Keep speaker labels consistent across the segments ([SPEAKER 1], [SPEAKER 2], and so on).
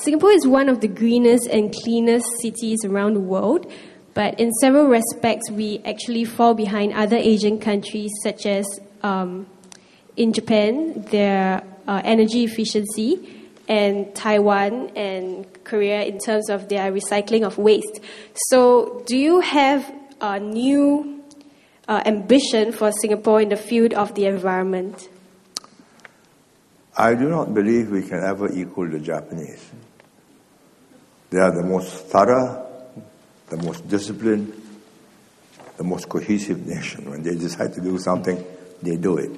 [SPEAKER 1] Singapore is one of the greenest and cleanest cities around the world, but in several respects, we actually fall behind other Asian countries, such as in Japan, their energy efficiency, and Taiwan and Korea in terms of their recycling of waste. So do you have a new ambition for Singapore in the field of the environment?
[SPEAKER 2] I do not believe we can ever equal the Japanese. They are the most thorough, the most disciplined, the most cohesive nation. When they decide to do something, they do it.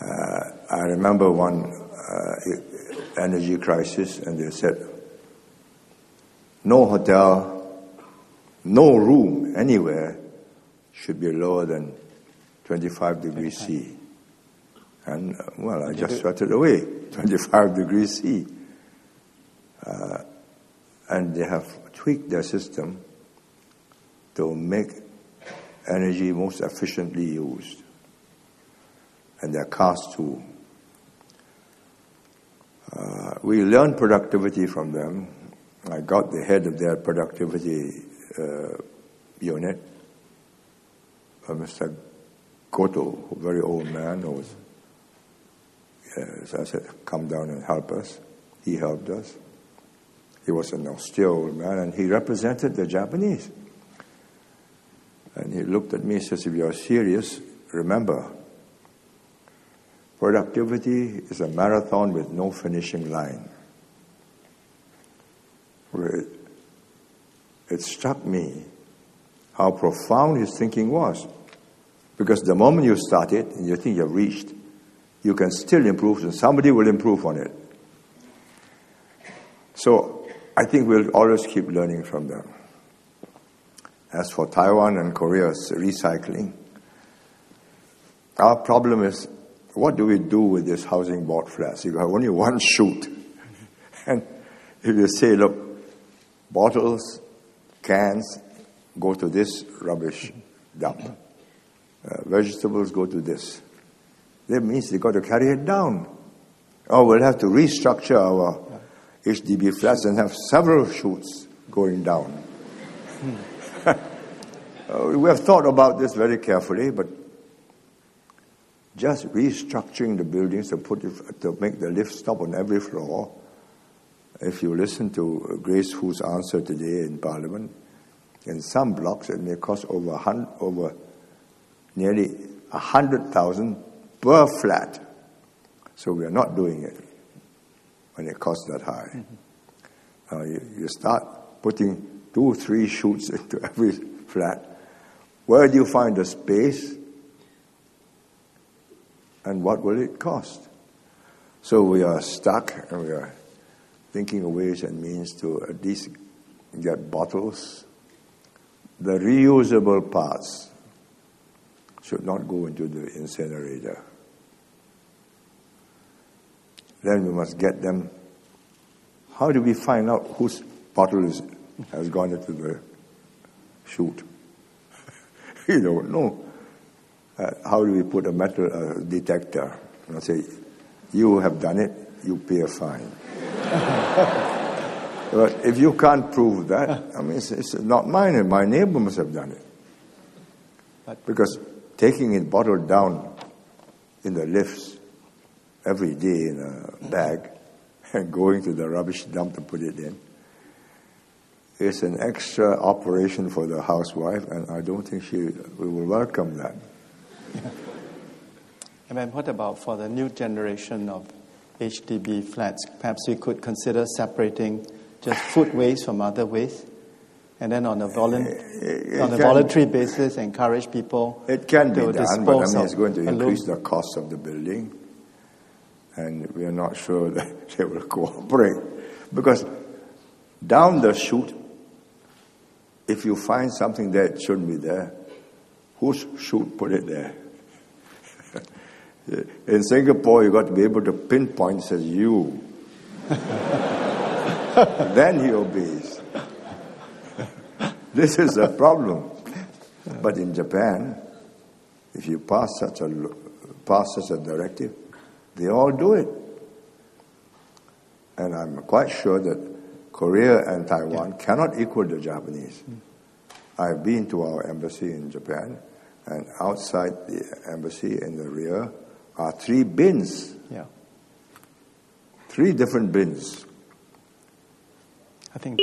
[SPEAKER 2] I remember one energy crisis, and they said, no hotel, no room anywhere should be lower than 25 degrees C. And, well, I just sweated away, 25 degrees C. And they have tweaked their system to make energy most efficiently used. And their cars too. We learned productivity from them. I got the head of their productivity unit, Mr. Goto, a very old man who was, so I said, come down and help us. He helped us. He was an austere old man, and he represented the Japanese. And he looked at me and says, if you are serious, remember, productivity is a marathon with no finishing line. It struck me how profound his thinking was. Because the moment you start it and you think you've reached, you can still improve, and somebody will improve on it. So I think we'll always keep learning from them. As for Taiwan and Korea's recycling, our problem is, what do we do with this housing board flats? You have only one chute. And if you say, look, bottles, cans, go to this rubbish dump. Vegetables go to this. That means they've got to carry it down. Or we'll have to restructure our HDB flats and have several chutes going down. We have thought about this very carefully, but just restructuring the buildings to make the lift stop on every floor. If you listen to Grace Hu's answer today in Parliament, in some blocks it may cost over nearly 100,000 per flat. So we are not doing it when it costs that high. You start putting 2-3 chutes into every flat. Where do you find the space? And what will it cost? So we are stuck, and we are thinking of ways and means to at least get bottles. The reusable parts should not go into the incinerator. Then we must get them. How do we find out whose bottle has gone into the chute? You don't know. How do we put a metal detector and say, you have done it, you pay a fine? But if you can't prove that, I mean, it's not mine, and my neighbor must have done it. Because taking it bottled down in the lifts every day in a bag and going to the rubbish dump to put it in is an extra operation for the housewife, and I don't think we will welcome that.
[SPEAKER 3] And then what about for the new generation of HDB flats? Perhaps we could consider separating just food waste from other waste, and then on a voluntary basis encourage people to dispose of.
[SPEAKER 2] It can be done, but I mean it's going to increase the cost of the building, and we are not sure that they will cooperate. Because down the chute, if you find something that shouldn't be there, whose chute put it there? In Singapore, you've got to be able to pinpoint, says you. Then he obeys. This is a problem. But in Japan, if you pass such a directive, they all do it. And I'm quite sure that Korea and Taiwan cannot equal the Japanese. I've been to our embassy in Japan, and outside the embassy in the rear are 3 bins.
[SPEAKER 3] Yeah.
[SPEAKER 2] 3 different bins.
[SPEAKER 3] I think